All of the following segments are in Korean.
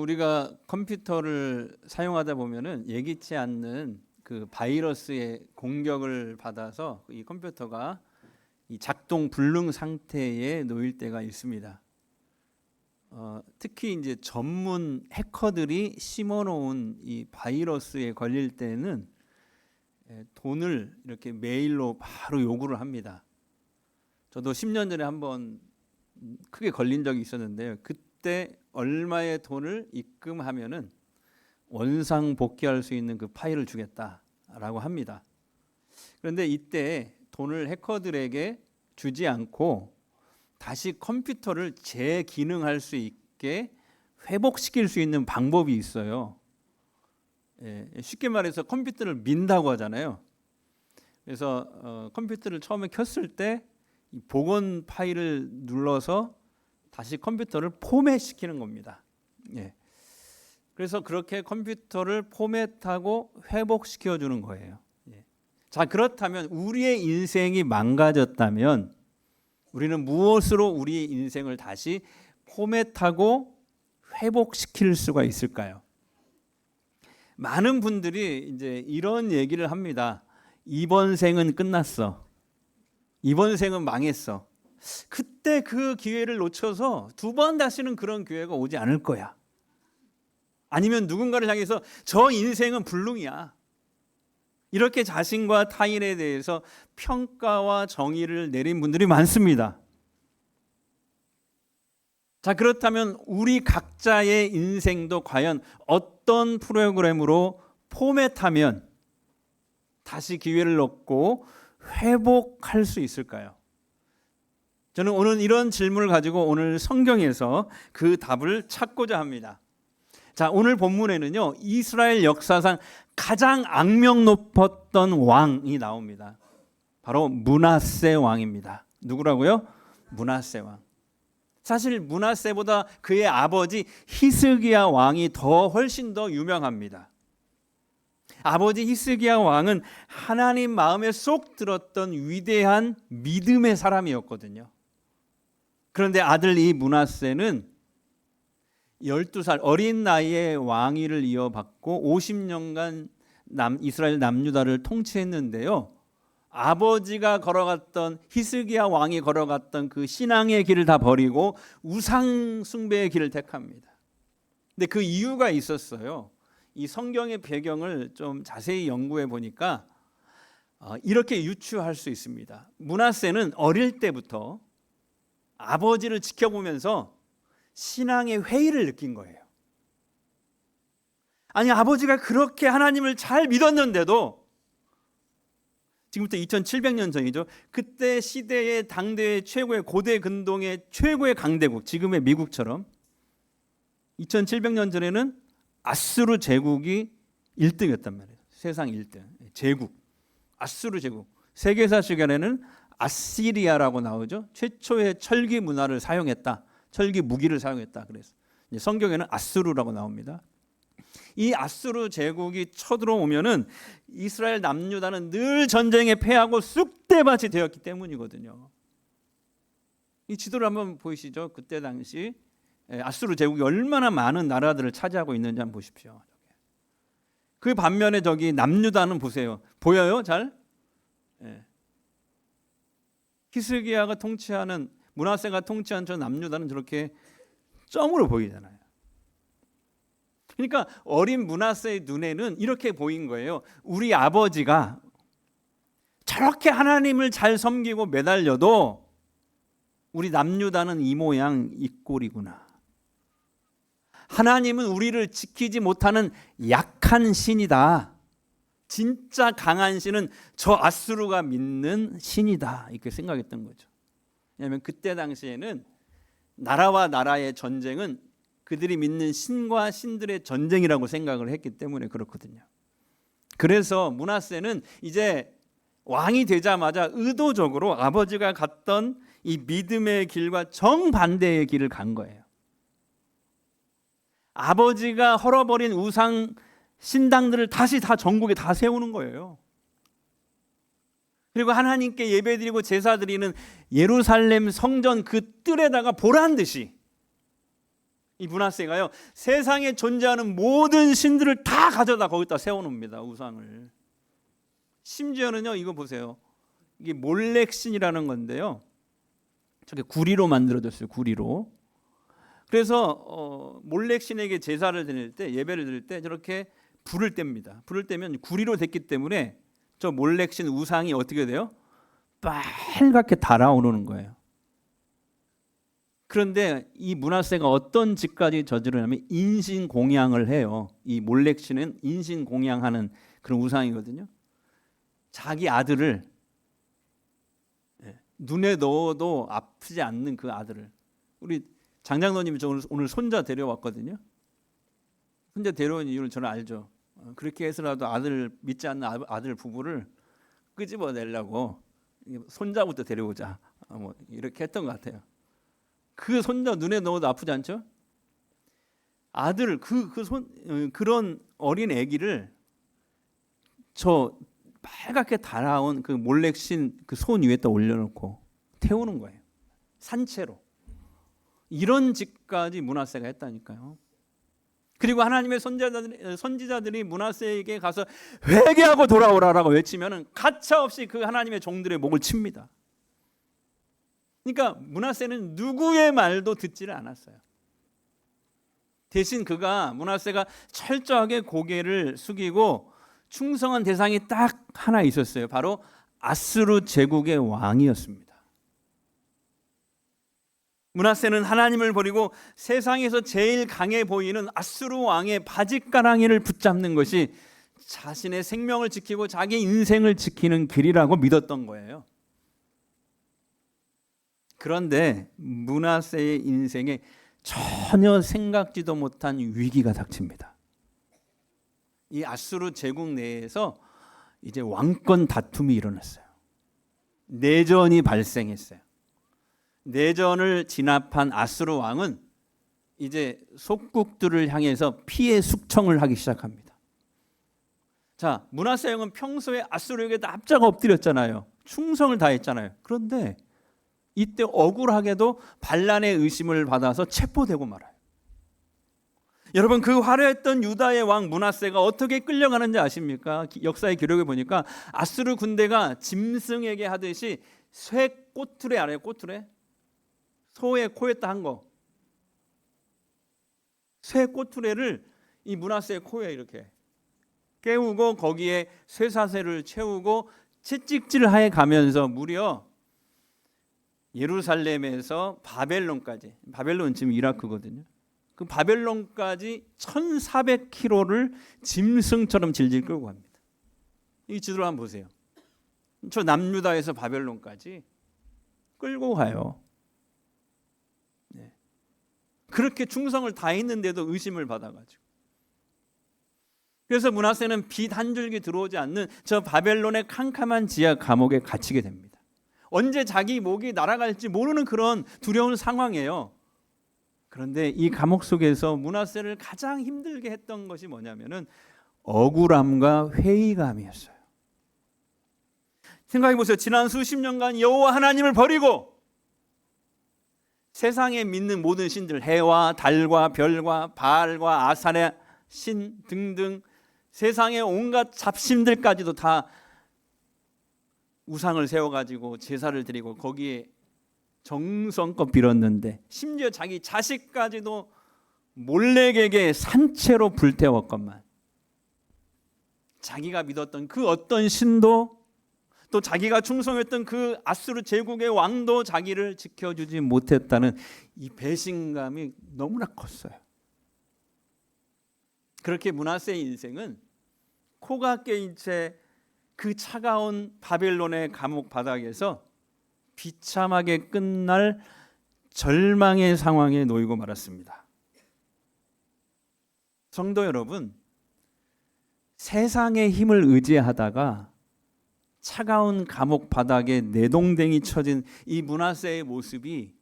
우리가 컴퓨터를 사용하다 보면은 예기치 않는 그 바이러스의 공격을 받아서 이 컴퓨터가 이 작동 불능 상태에 놓일 때가 있습니다. 특히 이제 전문 해커들이 심어놓은 이 바이러스에 걸릴 때는 돈을 이렇게 메일로 바로 요구를 합니다. 저도 10년 전에 한번 크게 걸린 적이 있었는데요. 그때 얼마의 돈을 입금하면은 원상 복귀할 수 있는 그 파일을 주겠다라고 합니다. 그런데 이때 돈을 해커들에게 주지 않고 다시 컴퓨터를 재기능할 수 있게 회복시킬 수 있는 방법이 있어요. 쉽게 말해서 컴퓨터를 민다고 하잖아요. 그래서 컴퓨터를 처음에 켰을 때 이 복원 파일을 눌러서 다시 컴퓨터를 포맷시키는 겁니다. 그래서 그렇게 컴퓨터를 포맷하고 회복시켜 주는 거예요. 자, 그렇다면 우리의 인생이 망가졌다면 우리는 무엇으로 우리의 인생을 다시 포맷하고 회복시킬 수가 있을까요? 많은 분들이 이제 이런 얘기를 합니다. 이번 생은 끝났어. 이번 생은 망했어. 그때 그 기회를 놓쳐서 두 번 다시는 그런 기회가 오지 않을 거야. 아니면 누군가를 향해서 저 인생은 불능이야. 이렇게 자신과 타인에 대해서 평가와 정의를 내린 분들이 많습니다. 자, 그렇다면 우리 각자의 인생도 과연 어떤 프로그램으로 포맷하면 다시 기회를 얻고 회복할 수 있을까요? 저는 오늘 이런 질문을 가지고 오늘 성경에서 그 답을 찾고자 합니다. 자, 오늘 본문에는요, 이스라엘 역사상 가장 악명 높았던 왕이 나옵니다. 바로 므낫세 왕입니다. 누구라고요? 므낫세 왕. 사실 므낫세보다 그의 아버지 히스기야 왕이 훨씬 더 유명합니다. 아버지 히스기야 왕은 하나님 마음에 쏙 들었던 위대한 믿음의 사람이었거든요. 그런데 아들 이 므낫세는 12살 어린 나이에 왕위를 이어받고 50년간 이스라엘 남유다를 통치했는데요. 아버지가 걸어갔던 히스기야 왕이 걸어갔던 그 신앙의 길을 다 버리고 우상 숭배의 길을 택합니다. 근데 그 이유가 있었어요. 이 성경의 배경을 좀 자세히 연구해 보니까 이렇게 유추할 수 있습니다. 므낫세는 어릴 때부터 아버지를 지켜보면서 신앙의 회의를 느낀 거예요. 아니, 아버지가 그렇게 하나님을 잘 믿었는데도 지금부터 2700년 전이죠. 그때 시대의 당대의 최고의 고대 근동의 최고의 강대국, 지금의 미국처럼 2700년 전에는 아수르 제국이 1등이었단 말이에요. 세상 1등 제국, 아수르 제국. 세계사 시간에는 아시리아라고 나오죠. 최초의 철기 문화를 사용했다. 철기 무기를 사용했다. 그래서 성경에는 아수르라고 나옵니다. 이 아수르 제국이 쳐들어오면은 이스라엘 남유다는 늘 전쟁에 패하고 쑥대밭이 되었기 때문이거든요. 이 지도를 한번 보이시죠? 그때 당시 아수르 제국이 얼마나 많은 나라들을 차지하고 있는지 한번 보십시오. 그 반면에 저기 남유다는 보세요. 보여요? 잘? 히스기야가 통치하는 므낫세가 통치한 저 남유다는 저렇게 점으로 보이잖아요. 그러니까 어린 므낫세의 눈에는 이렇게 보인 거예요. 우리 아버지가 저렇게 하나님을 잘 섬기고 매달려도 우리 남유다는 이 모양 이 꼴이구나. 하나님은 우리를 지키지 못하는 약한 신이다. 진짜 강한 신은 저 아수르가 믿는 신이다. 이렇게 생각했던 거죠. 왜냐하면 그때 당시에는 나라와 나라의 전쟁은 그들이 믿는 신과 신들의 전쟁이라고 생각을 했기 때문에 그렇거든요. 그래서 므낫세는 이제 왕이 되자마자 의도적으로 아버지가 갔던 이 믿음의 길과 정반대의 길을 간 거예요. 아버지가 헐어버린 우상 신당들을 다시 다 전국에 다 세우는 거예요. 그리고 하나님께 예배드리고 제사드리는 예루살렘 성전 그 뜰에다가 보란 듯이 이 므낫세가요, 세상에 존재하는 모든 신들을 다 가져다 거기다 세워놓습니다. 우상을. 심지어는요, 이거 보세요. 이게 몰렉신이라는 건데요, 저게 구리로 만들어졌어요. 구리로. 그래서 몰렉신에게 제사를 드릴 때, 예배를 드릴 때 저렇게 불을 뗍니다. 불을 떼면 구리로 됐기 때문에 저 몰렉신 우상이 어떻게 돼요? 빨갛게 달아오르는 거예요. 그런데 이 므낫세가 어떤 짓까지 저지르냐면 인신공양을 해요. 이 몰렉신은 인신공양하는 그런 우상이거든요. 자기 아들을, 눈에 넣어도 아프지 않는 그 아들을, 우리 장장로님이 저 오늘 손자 데려왔거든요. 손자 데려온 이유를 저는 알죠. 그렇게 해서라도 아들 믿지 않는 아들 부부를 끄집어내려고 손자부터 데려오자, 뭐 이렇게 했던 것 같아요. 그 손자 눈에 넣어도 아프지 않죠? 아들 그런 어린 아기를 저 빨갛게 달아온 그 몰렉신 그 손 위에다 올려놓고 태우는 거예요. 산채로. 이런 짓까지 므낫세가 했다니까요. 그리고 하나님의 선지자들이 므낫세에게 가서 회개하고 돌아오라라고 외치면은 가차없이 그 하나님의 종들의 목을 칩니다. 그러니까 므낫세는 누구의 말도 듣지를 않았어요. 대신 므낫세가 철저하게 고개를 숙이고 충성한 대상이 딱 하나 있었어요. 바로 아수르 제국의 왕이었습니다. 므낫세는 하나님을 버리고 세상에서 제일 강해 보이는 아수르 왕의 바짓가랑이를 붙잡는 것이 자신의 생명을 지키고 자기 인생을 지키는 길이라고 믿었던 거예요. 그런데 므낫세의 인생에 전혀 생각지도 못한 위기가 닥칩니다. 이 아수르 제국 내에서 이제 왕권 다툼이 일어났어요. 내전이 발생했어요. 내전을 진압한 아수르 왕은 이제 속국들을 향해서 피해 숙청을 하기 시작합니다. 자, 므낫세 왕은 평소에 아수르에게 납작 엎드렸잖아요. 충성을 다했잖아요. 그런데 이때 억울하게도 반란의 의심을 받아서 체포되고 말아요. 여러분, 그 화려했던 유다의 왕 므낫세가 어떻게 끌려가는지 아십니까? 역사의 기록에 보니까 아수르 군대가 짐승에게 하듯이 쇠 꼬투레 알아요? 꼬투레? 소의 코에다 한 거. 쇠 꼬투레를 이 므낫세의 코에 이렇게 깨우고 거기에 쇠사슬을 채우고 채찍질하에 가면서 무려 예루살렘에서 바벨론까지, 바벨론 지금 이라크거든요. 그 바벨론까지 1400km를 짐승처럼 질질 끌고 갑니다. 이 지도를 한번 보세요. 저 남유다에서 바벨론까지 끌고 가요. 네. 그렇게 충성을 다했는데도 의심을 받아가지고. 그래서 므낫세는 빛 한 줄기 들어오지 않는 저 바벨론의 캄캄한 지하 감옥에 갇히게 됩니다. 언제 자기 목이 날아갈지 모르는 그런 두려운 상황이에요. 그런데 이 감옥 속에서 므낫세를 가장 힘들게 했던 것이 뭐냐면은 억울함과 회의감이었어요. 생각해 보세요. 지난 수십 년간 여호와 하나님을 버리고 세상에 믿는 모든 신들, 해와 달과 별과 바알과 아사레 신 등등 세상의 온갖 잡신들까지도 다 우상을 세워가지고 제사를 드리고 거기에 정성껏 빌었는데 심지어 자기 자식까지도 몰렉에게 산채로 불태웠건만 자기가 믿었던 그 어떤 신도 또 자기가 충성했던 그 아수르 제국의 왕도 자기를 지켜주지 못했다는 이 배신감이 너무나 컸어요. 그렇게 므낫세의 인생은 코가 깨인 채 그 차가운 바벨론의 감옥 바닥에서 비참하게 끝날 절망의 상황에 놓이고 말았습니다. 성도 여러분, 세상의 힘을 의지하다가 차가운 감옥 바닥에 내동댕이 쳐진 이 므낫세의 모습이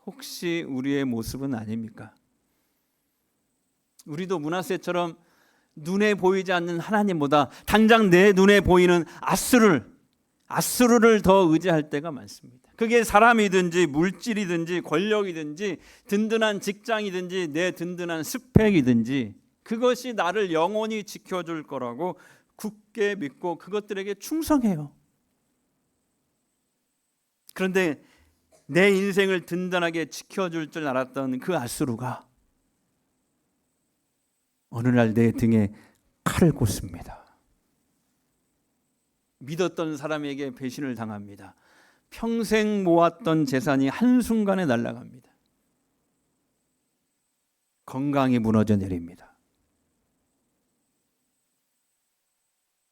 혹시 우리의 모습은 아닙니까? 우리도 므낫세처럼 눈에 보이지 않는 하나님보다 당장 내 눈에 보이는 아수르를 앗수르를 더 의지할 때가 많습니다. 그게 사람이든지 물질이든지 권력이든지 든든한 직장이든지 내 든든한 스펙이든지 그것이 나를 영원히 지켜줄 거라고 굳게 믿고 그것들에게 충성해요. 그런데 내 인생을 든든하게 지켜줄 줄 알았던 그 앗수르가 어느 날 내 등에 칼을 꽂습니다. 믿었던 사람에게 배신을 당합니다. 평생 모았던 재산이 한순간에 날아갑니다. 건강이 무너져 내립니다.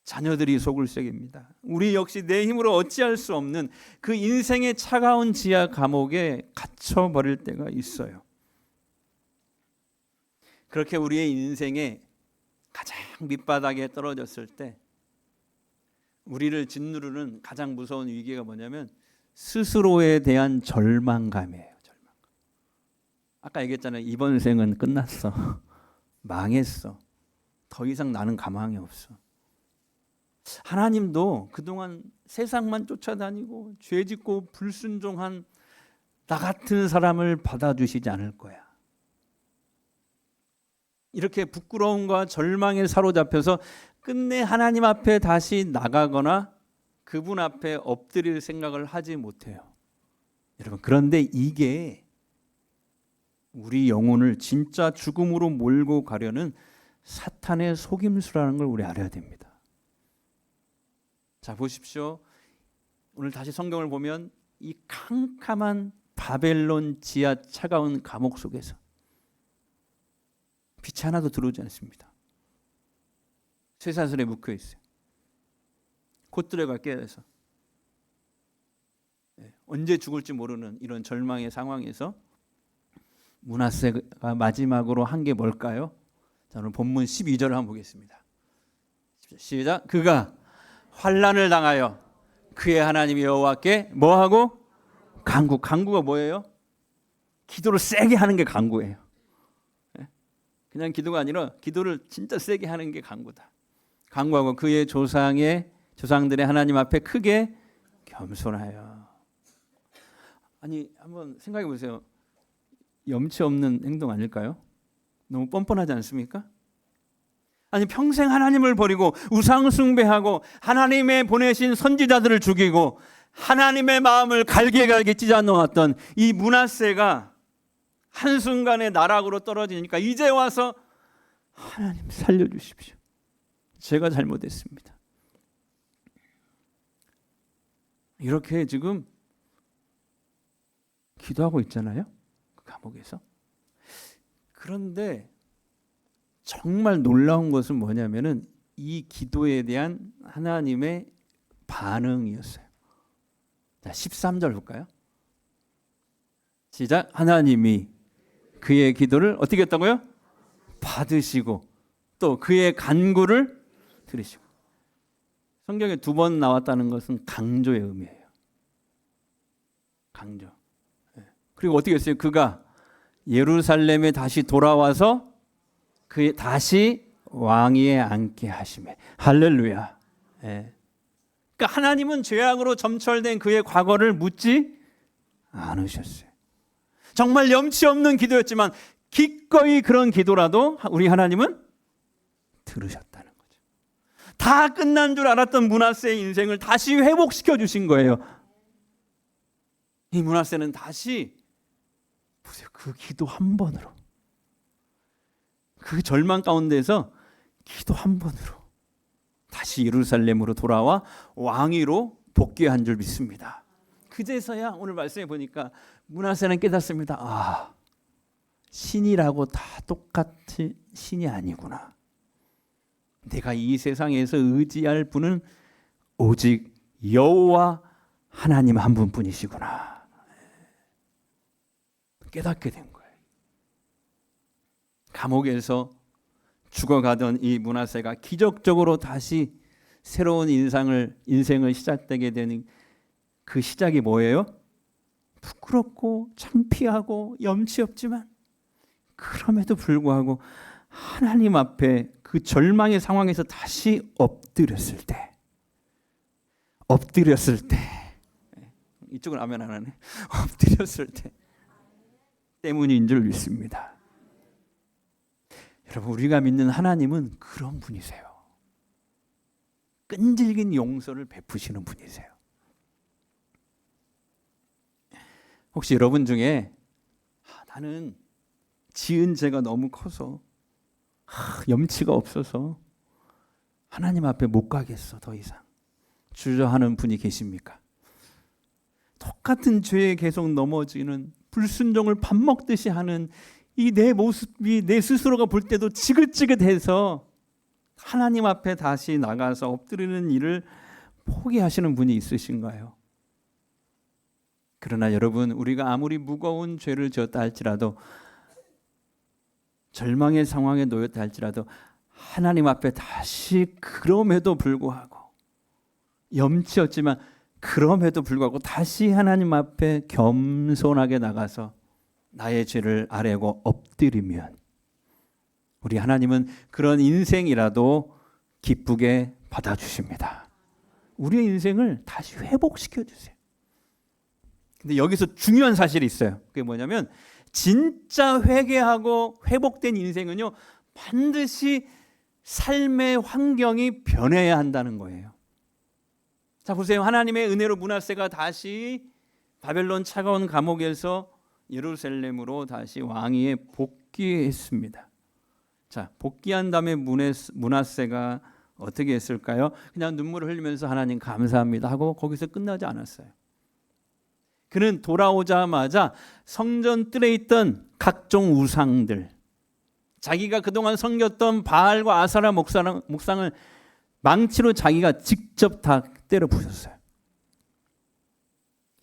자녀들이 속을 새깁니다. 우리 역시 내 힘으로 어찌할 수 없는 그 인생의 차가운 지하 감옥에 갇혀버릴 때가 있어요. 그렇게 우리의 인생에 가장 밑바닥에 떨어졌을 때 우리를 짓누르는 가장 무서운 위기가 뭐냐면 스스로에 대한 절망감이에요. 절망감. 아까 얘기했잖아요. 이번 생은 끝났어. 망했어. 더 이상 나는 가망이 없어. 하나님도 그동안 세상만 쫓아다니고 죄짓고 불순종한 나 같은 사람을 받아주시지 않을 거야. 이렇게 부끄러움과 절망에 사로잡혀서 끝내 하나님 앞에 다시 나가거나 그분 앞에 엎드릴 생각을 하지 못해요. 여러분, 그런데 이게 우리 영혼을 진짜 죽음으로 몰고 가려는 사탄의 속임수라는 걸 우리 알아야 됩니다. 자, 보십시오. 오늘 다시 성경을 보면 이 캄캄한 바벨론 지하 차가운 감옥 속에서 빛이 하나도 들어오지 않습니다. 쇠사슬에 묶여 있어요. 곧들어가 깨어서 언제 죽을지 모르는 이런 절망의 상황에서 므낫세가 마지막으로 한 게 뭘까요? 자, 오늘 본문 12절을 한번 보겠습니다. 시작. 그가 환난을 당하여 그의 하나님 여호와께 뭐하고? 간구. 간구가 뭐예요? 기도를 세게 하는 게 간구예요. 그냥 기도가 아니라 기도를 진짜 세게 하는 게 간구다. 간구하고 그의 조상들의 하나님 앞에 크게 겸손하여. 아니, 한번 생각해 보세요. 염치 없는 행동 아닐까요? 너무 뻔뻔하지 않습니까? 아니, 평생 하나님을 버리고 우상 숭배하고 하나님의 보내신 선지자들을 죽이고 하나님의 마음을 갈게 찢어 놓았던 이 므낫세가 한순간에 나락으로 떨어지니까 이제 와서 하나님 살려주십시오. 제가 잘못했습니다. 이렇게 지금 기도하고 있잖아요. 그 감옥에서. 그런데 정말 놀라운 것은 뭐냐면은 이 기도에 대한 하나님의 반응이었어요. 자, 13절 볼까요? 시작. 하나님이 그의 기도를 어떻게 했다고요? 받으시고 또 그의 간구를 들으시고. 성경에 2번 나왔다는 것은 강조의 의미예요. 강조. 그리고 어떻게 했어요? 그가 예루살렘에 다시 돌아와서 그 다시 왕위에 앉게 하시매. 할렐루야. 그러니까 하나님은 죄악으로 점철된 그의 과거를 묻지 않으셨어요. 정말 염치 없는 기도였지만 기꺼이 그런 기도라도 우리 하나님은 들으셨다는 거죠. 다 끝난 줄 알았던 므낫세의 인생을 다시 회복시켜 주신 거예요. 이 므낫세는 다시 보세요. 그 기도 한 번으로, 그 절망 가운데서 기도 한 번으로 다시 예루살렘으로 돌아와 왕위로 복귀한 줄 믿습니다. 그제서야 오늘 말씀해 보니까 므낫세는 깨닫습니다. 아, 신이라고 다 똑같은 신이 아니구나. 내가 이 세상에서 의지할 분은 오직 여호와 하나님 한 분뿐이시구나. 깨닫게 된 거예요. 감옥에서 죽어가던 이 므낫세가 기적적으로 다시 새로운 인생을 시작되게 되는 그 시작이 뭐예요? 부끄럽고 창피하고 염치 없지만 그럼에도 불구하고 하나님 앞에 그 절망의 상황에서 다시 엎드렸을 때 엎드렸을 때, 이쪽은 아멘 안 하네. 엎드렸을 때 때문인 줄 믿습니다. 여러분, 우리가 믿는 하나님은 그런 분이세요. 끈질긴 용서를 베푸시는 분이세요. 혹시 여러분 중에 나는 지은 죄가 너무 커서 염치가 없어서 하나님 앞에 못 가겠어 더 이상 주저하는 분이 계십니까? 똑같은 죄에 계속 넘어지는, 불순종을 밥 먹듯이 하는 이 내 모습이 내 스스로가 볼 때도 지긋지긋해서 하나님 앞에 다시 나가서 엎드리는 일을 포기하시는 분이 있으신가요? 그러나 여러분, 우리가 아무리 무거운 죄를 지었다 할지라도, 절망의 상황에 놓였다 할지라도 하나님 앞에 다시, 그럼에도 불구하고 염치였지만 그럼에도 불구하고 다시 하나님 앞에 겸손하게 나가서 나의 죄를 아뢰고 엎드리면, 우리 하나님은 그런 인생이라도 기쁘게 받아주십니다. 우리의 인생을 다시 회복시켜 주세요. 근데 여기서 중요한 사실이 있어요. 그게 뭐냐면, 진짜 회개하고 회복된 인생은요, 반드시 삶의 환경이 변해야 한다는 거예요. 자, 보세요. 하나님의 은혜로 므낫세가 다시 바벨론 차가운 감옥에서 예루살렘으로 다시 왕위에 복귀했습니다. 자, 복귀한 다음에 므낫세가 어떻게 했을까요? 그냥 눈물을 흘리면서 하나님 감사합니다 하고 거기서 끝나지 않았어요. 그는 돌아오자마자 성전 뜰에 있던 각종 우상들, 자기가 그동안 섬겼던 바알과 아사라 목상을 망치로 자기가 직접 다 때려 부쉈어요.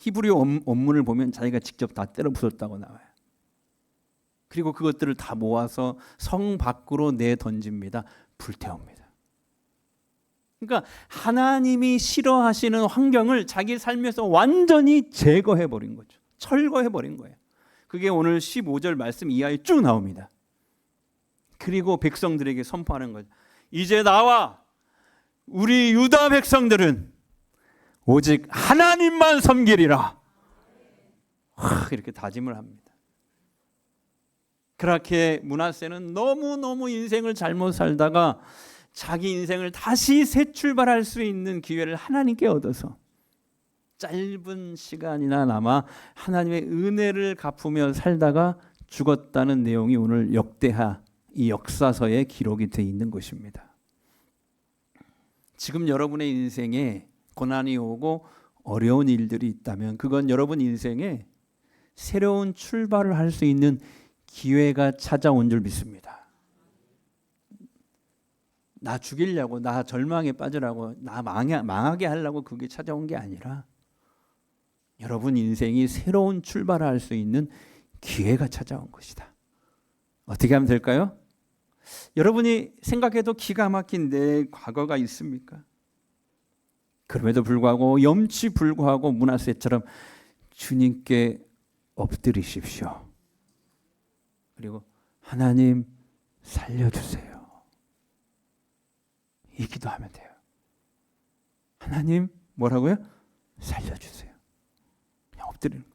히브리 원문을 보면 자기가 직접 다 때려 부쉈다고 나와요. 그리고 그것들을 다 모아서 성 밖으로 내던집니다. 불태웁니다. 그러니까 하나님이 싫어하시는 환경을 자기 삶에서 완전히 제거해버린 거죠. 철거해버린 거예요. 그게 오늘 15절 말씀 이하에 쭉 나옵니다. 그리고 백성들에게 선포하는 거죠. 이제 나와 우리 유다 백성들은 오직 하나님만 섬기리라. 이렇게 다짐을 합니다. 그렇게 므낫세는 너무너무 인생을 잘못 살다가 자기 인생을 다시 새 출발할 수 있는 기회를 하나님께 얻어서 짧은 시간이나 남아 하나님의 은혜를 갚으며 살다가 죽었다는 내용이 오늘 역대하 이 역사서에 기록이 되어 있는 것입니다. 지금 여러분의 인생에 고난이 오고 어려운 일들이 있다면 그건 여러분 인생에 새로운 출발을 할 수 있는 기회가 찾아온 줄 믿습니다. 나 죽이려고, 나 절망에 빠지라고, 나 망하게 하려고 그게 찾아온 게 아니라 여러분 인생이 새로운 출발을 할 수 있는 기회가 찾아온 것이다. 어떻게 하면 될까요? 여러분이 생각해도 기가 막힌 내 과거가 있습니까? 그럼에도 불구하고 염치 불구하고 므낫세처럼 주님께 엎드리십시오. 그리고 하나님 살려주세요. 이 기도하면 돼요. 하나님 뭐라고요? 살려주세요. 그냥 엎드리는 거예요.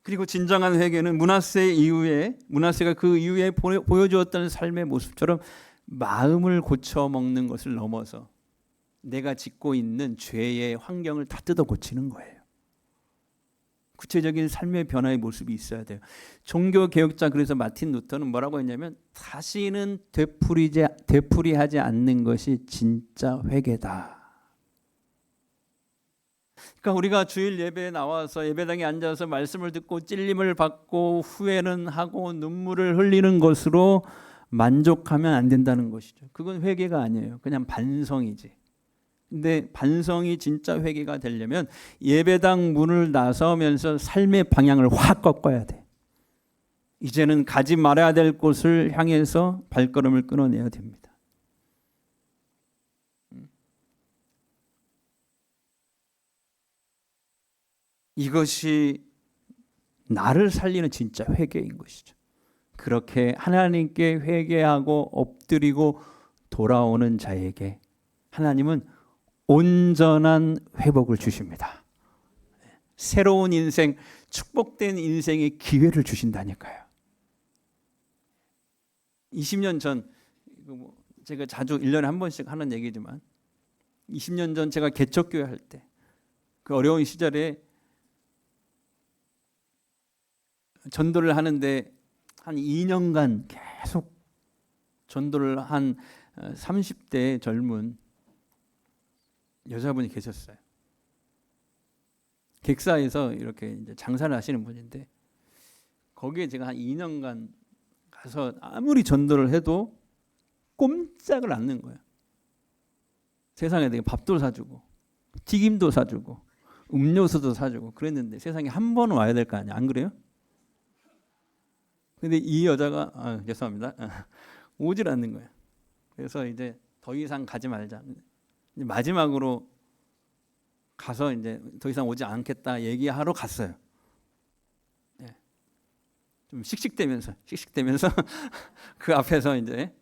그리고 진정한 회개는 므낫세가 그 이후에 보여주었던 삶의 모습처럼 마음을 고쳐 먹는 것을 넘어서 내가 짓고 있는 죄의 환경을 다 뜯어 고치는 거예요. 구체적인 삶의 변화의 모습이 있어야 돼요. 종교개혁자 그래서 마틴 루터는 뭐라고 했냐면 다시는 되풀이하지 않는 것이 진짜 회개다. 그러니까 우리가 주일 예배에 나와서 예배당에 앉아서 말씀을 듣고 찔림을 받고 후회는 하고 눈물을 흘리는 것으로 만족하면 안 된다는 것이죠. 그건 회개가 아니에요. 그냥 반성이지. 근데 반성이 진짜 회개가 되려면 예배당 문을 나서면서 삶의 방향을 확 꺾어야 돼. 이제는 가지 말아야 될 곳을 향해서 발걸음을 끊어내야 됩니다. 이것이 나를 살리는 진짜 회개인 것이죠. 그렇게 하나님께 회개하고 엎드리고 돌아오는 자에게 하나님은 온전한 회복을 주십니다. 새로운 인생, 축복된 인생의 기회를 주신다니까요. 20년 전, 제가 자주 1년에 한 번씩 하는 얘기지만 20년 전 제가 개척교회 할 때 그 어려운 시절에 전도를 하는데 한 2년간 계속 전도를 한 30대 젊은 여자분이 계셨어요. 객사에서 이렇게 이제 장사를 하시는 분인데 거기에 제가 한 2년간 가서 아무리 전도를 해도 꼼짝을 않는 거예요. 세상에 내가 밥도 사주고 튀김도 사주고 음료수도 사주고 그랬는데 세상에 한 번은 와야 될 거 아니야. 안 그래요? 근데 이 여자가 죄송합니다. 오질 않는 거예요. 그래서 이제 더 이상 가지 말자. 마지막으로 가서 이제 더 이상 오지 않겠다 얘기하러 갔어요. 네. 좀 씩씩대면서 그 앞에서 이제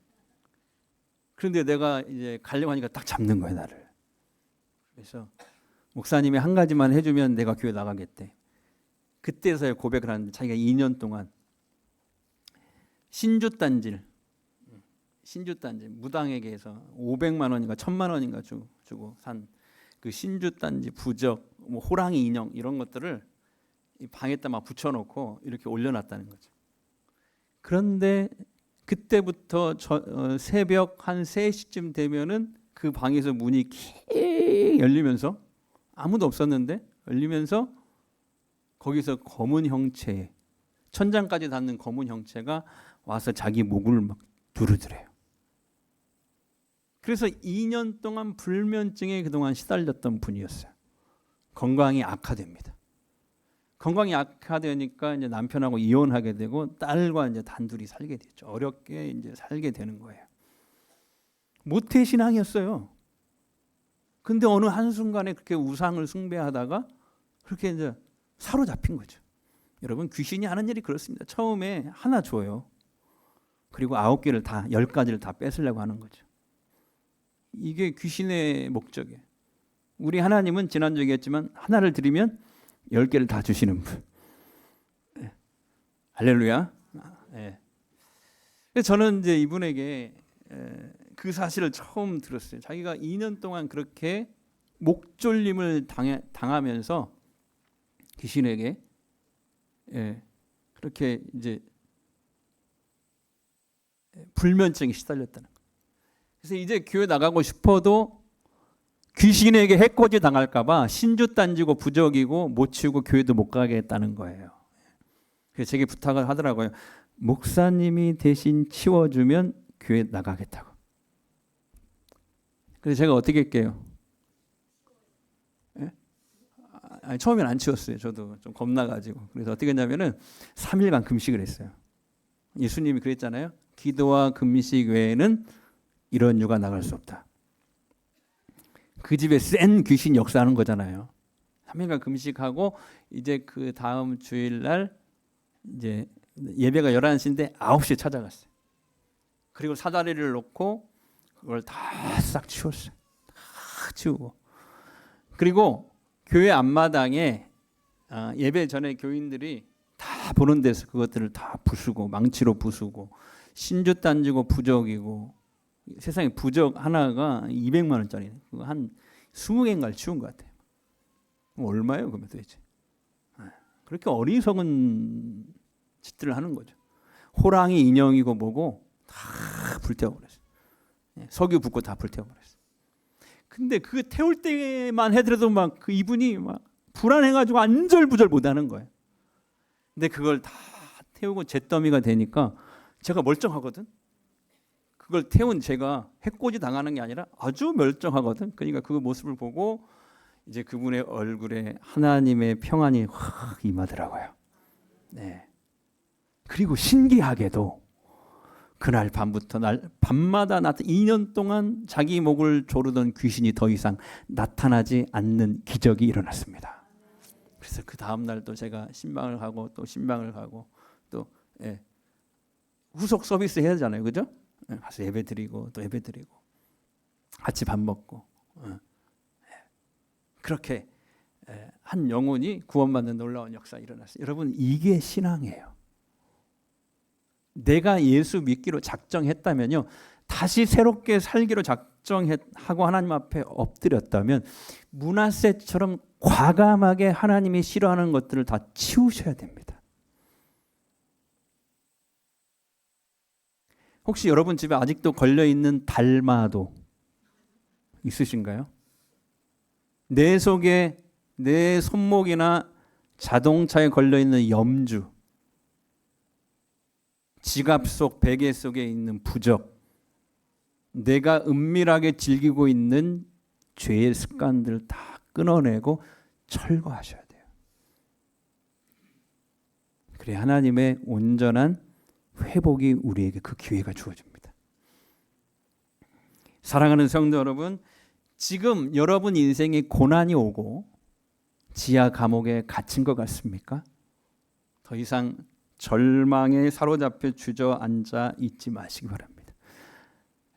그런데 내가 이제 가려고 하니까 딱 잡는 거예요, 나를. 그래서 목사님이 한 가지만 해주면 내가 교회 나가겠대. 그때서야 고백을 하는데 자기가 2년 동안 신주단지 무당에게서 500만 원인가 1000만 원인가 주고 산 그 신주단지 부적, 뭐 호랑이 인형 이런 것들을 이 방에다 막 붙여놓고 이렇게 올려놨다는 거죠. 그런데 그때부터 새벽 한 3시쯤 되면은 그 방에서 문이 킥 열리면서 아무도 없었는데 열리면서 거기서 검은 형체, 천장까지 닿는 검은 형체가 와서 자기 목을 막 두르더래요. 그래서 2년 동안 불면증에 그동안 시달렸던 분이었어요. 건강이 악화됩니다. 건강이 악화되니까 이제 남편하고 이혼하게 되고 딸과 이제 단둘이 살게 됐죠. 어렵게 이제 살게 되는 거예요. 모태 신앙이었어요. 근데 어느 한순간에 그렇게 우상을 숭배하다가 그렇게 이제 사로잡힌 거죠. 여러분, 귀신이 하는 일이 그렇습니다. 처음에 하나 줘요. 그리고 9개를 다 10가지를 다 뺏으려고 하는 거죠. 이게 귀신의 목적이에요. 우리 하나님은 지난주에 얘기했지만 하나를 드리면 10개를 다 주시는 분. 네. 할렐루야. 네. 저는 이제 이분에게 그 사실을 처음 들었어요. 자기가 2년 동안 그렇게 목졸림을 당하면서 귀신에게 그렇게 이제 불면증에 시달렸다는 거예요. 그래서 이제 교회 나가고 싶어도 귀신에게 해코지 당할까봐 신주 딴지고 부적이고 못 치우고 교회도 못 가겠다는 거예요. 그래서 제게 부탁을 하더라고요. 목사님이 대신 치워주면 교회 나가겠다고. 그래서 제가 어떻게 할게요? 처음엔 안 치웠어요. 저도 좀 겁나가지고. 그래서 어떻게 했냐면은 3일간 금식을 했어요. 예수님이 그랬잖아요. 기도와 금식 외에는 이런 유가 나갈 수 없다. 그 집에 센 귀신 역사하는 거잖아요. 3일간 금식하고 이제 그 다음 주일날 이제 예배가 11시인데 9시에 찾아갔어요. 그리고 사다리를 놓고 그걸 다 싹 치웠어요. 다 치우고. 그리고 교회 앞마당에 예배 전에 교인들이 다 보는 데서 그것들을 다 부수고 망치로 부수고 신주 딴지고 부적이고 세상에 부적 하나가 200만 원짜리 그거 한 20개인가를 치운 것 같아요. 얼마예요 그러면 도대체. 그렇게 어리석은 짓들을 하는 거죠. 호랑이 인형이고 뭐고 다 불태워버렸어요. 석유 붓고 다 불태워버렸어요. 근데 그 태울 때만 해더라도 막 그 이분이 막 불안해가지고 안절부절 못하는 거예요. 근데 그걸 다 태우고 잿더미가 되니까 제가 멀쩡하거든. 그걸 태운 제가 해코지 당하는 게 아니라 아주 멀쩡하거든. 그러니까 그 모습을 보고 이제 그분의 얼굴에 하나님의 평안이 확 임하더라고요. 네. 그리고 신기하게도 그날 밤부터 밤마다 2년 동안 자기 목을 조르던 귀신이 더 이상 나타나지 않는 기적이 일어났습니다. 그래서 그 다음 날도 제가 신방을 가고 또 신방을 가고 또 후속 서비스 해야 하잖아요, 그죠? 가서 예배드리고 또 예배드리고 같이 밥 먹고 그렇게 한 영혼이 구원받는 놀라운 역사 일어났어요. 여러분, 이게 신앙이에요. 내가 예수 믿기로 작정했다면요, 다시 새롭게 살기로 작정하고 하나님 앞에 엎드렸다면 므낫세처럼 과감하게 하나님이 싫어하는 것들을 다 치우셔야 됩니다. 혹시 여러분 집에 아직도 걸려있는 달마도 있으신가요? 내 속에, 내 손목이나 자동차에 걸려있는 염주, 지갑 속 베개 속에 있는 부적, 내가 은밀하게 즐기고 있는 죄의 습관들을 다 끊어내고 철거하셔야 돼요. 그래 하나님의 온전한 회복이 우리에게 그 기회가 주어집니다. 사랑하는 성도 여러분, 지금 여러분 인생에 고난이 오고 지하 감옥에 갇힌 것 같습니까? 더 이상 절망에 사로잡혀 주저앉아 있지 마시기 바랍니다.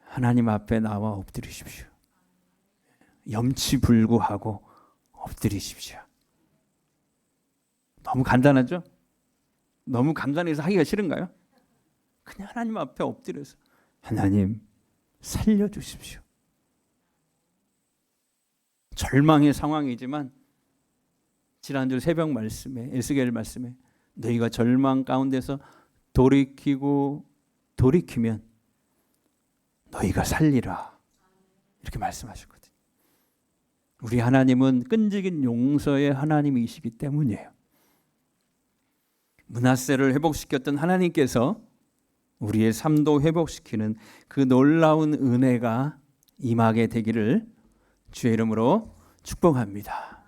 하나님 앞에 나와 엎드리십시오. 염치불구하고 엎드리십시오. 너무 간단하죠? 너무 간단해서 하기가 싫은가요? 그냥 하나님 앞에 엎드려서 하나님 살려주십시오. 절망의 상황이지만 지난주 새벽 말씀에, 에스겔 말씀에 너희가 절망 가운데서 돌이키면 너희가 살리라, 이렇게 말씀하셨거든요. 우리 하나님은 끈질긴 용서의 하나님이시기 때문이에요. 므낫세를 회복시켰던 하나님께서 우리의 삶도 회복시키는 그 놀라운 은혜가 임하게 되기를 주의 이름으로 축복합니다.